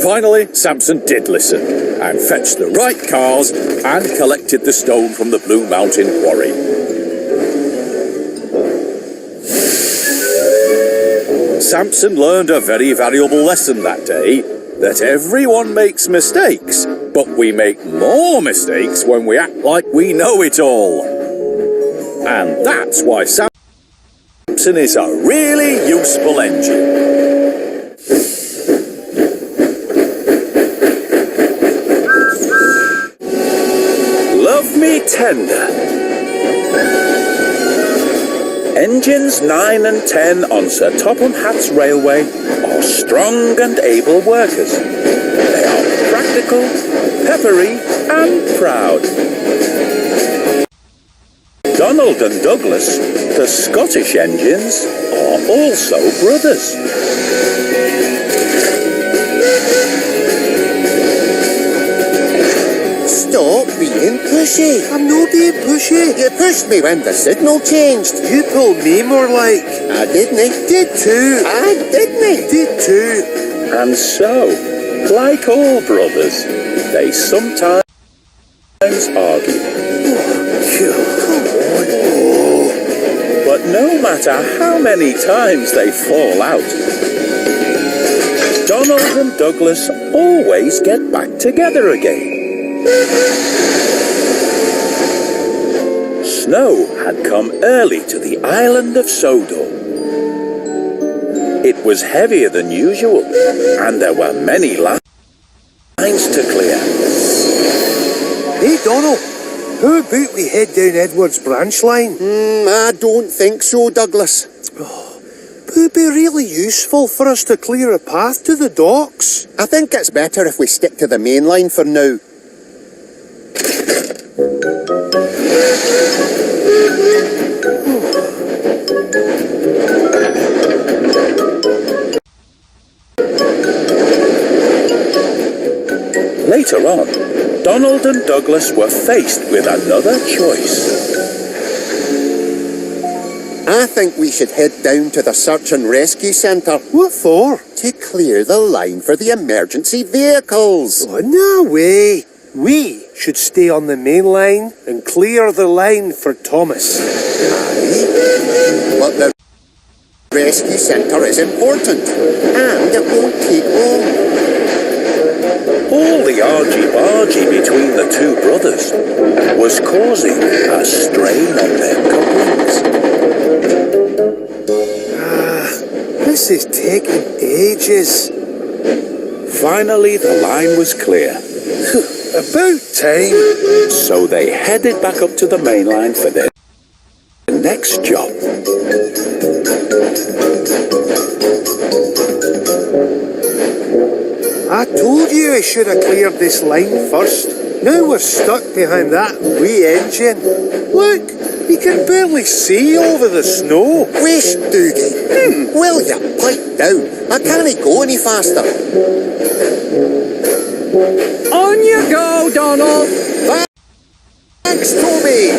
Finally, Samson did listen and fetched the right cars and collected the stone from the Blue Mountain quarry. Samson learned a very valuable lesson that day, that everyone makes mistakes, but we make more mistakes when we act like we know it all. And that's why Samson is a really useful engine. Love me tender. Engines 9 and 10 on Sir Topham Hatt's railway are strong and able workers. They are practical, peppery and proud. Donald and Douglas, the Scottish engines, are also brothers. Stop being pushy. I'm not being pushy. You pushed me when the signal changed. You pulled me more like. I didn't. Did too. I didn't. Did too. And so, like all brothers, they sometimes argue. But no matter how many times they fall out, Donald and Douglas always get back together again. Snow had come early to the island of Sodor. It was heavier than usual, and there were many lines to clear. Hey, Donald, how about we head down Edward's branch line? I don't think so, Douglas. It would be really useful for us to clear a path to the docks. I think it's better if we stick to the main line for now. Later on, Donald and Douglas were faced with another choice. I think we should head down to the search and rescue centre. What for? To clear the line for the emergency vehicles. Oh, no way. We should stay on the main line and clear the line for Thomas. Aye, but the rescue centre is important, and it won't take long. All the argy-bargy between the two brothers was causing a strain on their couplings. This is taking ages. Finally, the line was clear. About time. So they headed back up to the main line for their next job. I told you I should have cleared this line first. Now we're stuck behind that wee engine. Look, you can barely see over the snow. Wish, Doogie. Will you pipe down? I can't go any faster. On you go, Donald! Thanks, Toby!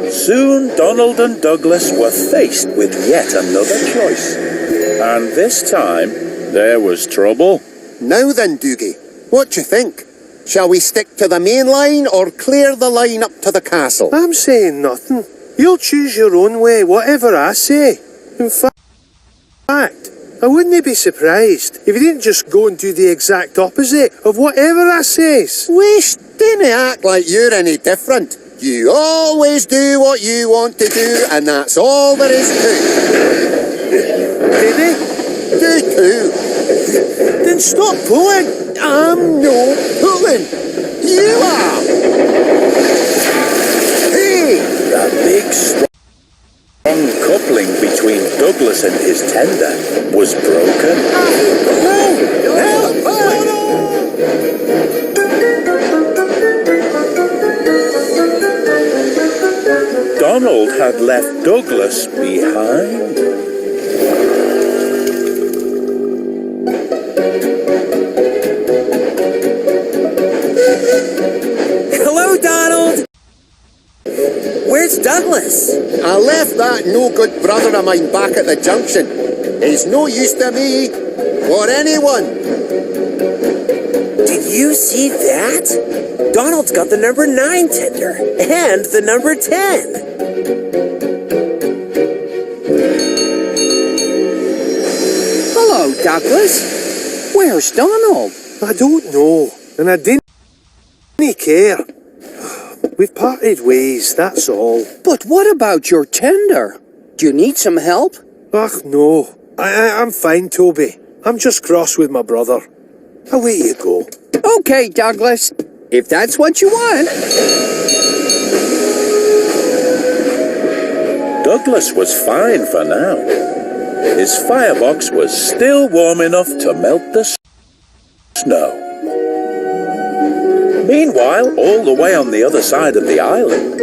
Soon Donald and Douglas were faced with yet another choice. And this time, there was trouble. Now then, Doogie, what do you think? Shall we stick to the main line or clear the line up to the castle? I'm saying nothing. You'll choose your own way, whatever I say. In fact, I wouldn't be surprised if you didn't just go and do the exact opposite of whatever I says. Wish, didn't act like you're any different. You always do what you want to do, and that's all there is to it. Did Do too. Then stop pulling. I'm no pulling. You are. Hey! The big strong coupling between Douglas and his tender was broken. Help! Donald had left Douglas behind. Hello, Donald! Where's Douglas? I left that no-good brother of mine back at the junction. He's no use to me or anyone. Did you see that? Donald's got the number 9 tender and the number 10. Hello, Douglas. Where's Donald? I don't know, and I didn't care. We've parted ways, that's all. But what about your tender? Do you need some help? Ach, no. I'm fine, Toby. I'm just cross with my brother. Away you go. Okay, Douglas. If that's what you want. Douglas was fine for now. His firebox was still warm enough to melt the snow. Meanwhile, all the way on the other side of the island,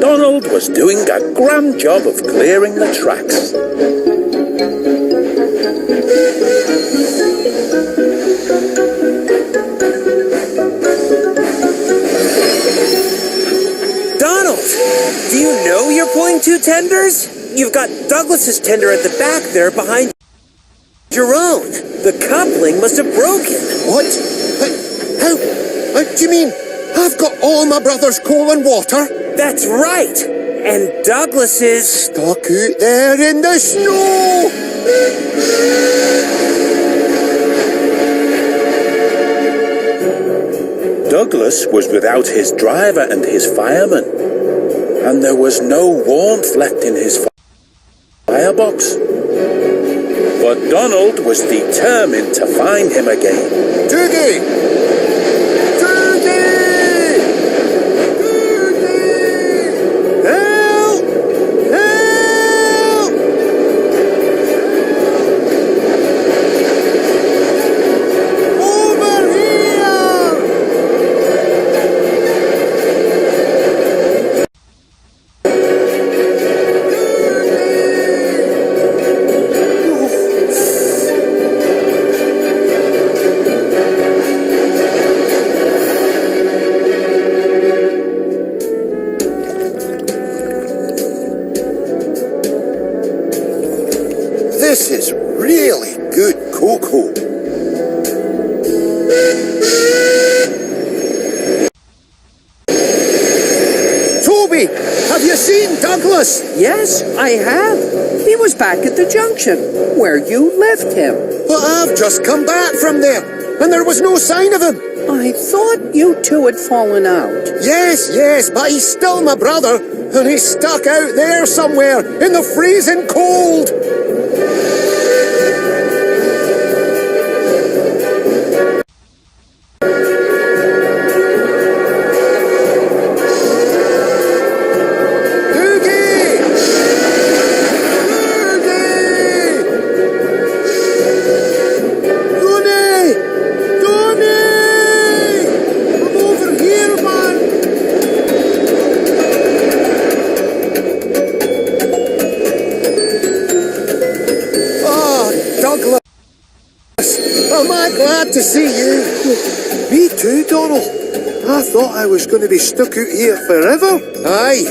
Donald was doing a grand job of clearing the tracks. Donald, do you know you're pulling 2 tenders? You've got Douglas's tender at the back there behind your own. The coupling must have broken. What? How? Do you mean I've got all my brother's coal and water? That's right. And Douglas is... Stuck out there in the snow! Douglas was without his driver and his fireman, and there was no warmth left in his firebox. But Donald was determined to find him again. Doogie! Doogie! Doogie! Help! Help! Over here! This is really good cocoa. Toby, have you seen Douglas? Yes, I have. He was back at the junction, where you left him. But I've just come back from there, and there was no sign of him. I thought you two had fallen out. Yes, but he's still my brother, and he's stuck out there somewhere in the freezing cold. Am I glad to see you? Me too, Donald. I thought I was going to be stuck out here forever. Aye,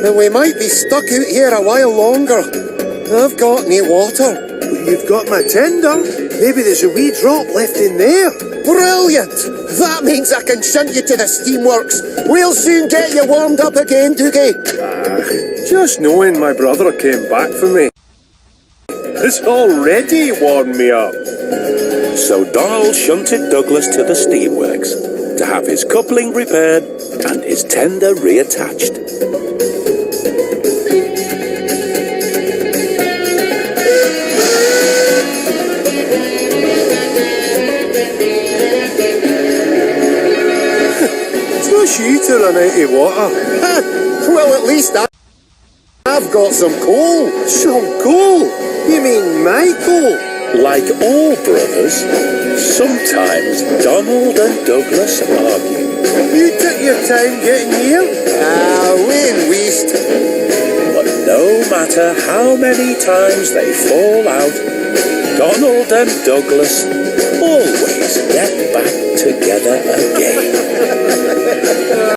and we might be stuck out here a while longer. I've got no water. You've got my tender. Maybe there's a wee drop left in there. Brilliant! That means I can shunt you to the steamworks. We'll soon get you warmed up again, Doogie. Just knowing my brother came back for me, it's already warmed me up. So Donald shunted Douglas to the steamworks to have his coupling repaired and his tender reattached. It's no you to run out of water. Well, at least I've got some coal. Some coal? You mean my coal? Like all brothers, sometimes Donald and Douglas argue. You took your time getting here. Win Weast. But no matter how many times they fall out, Donald and Douglas always get back together again.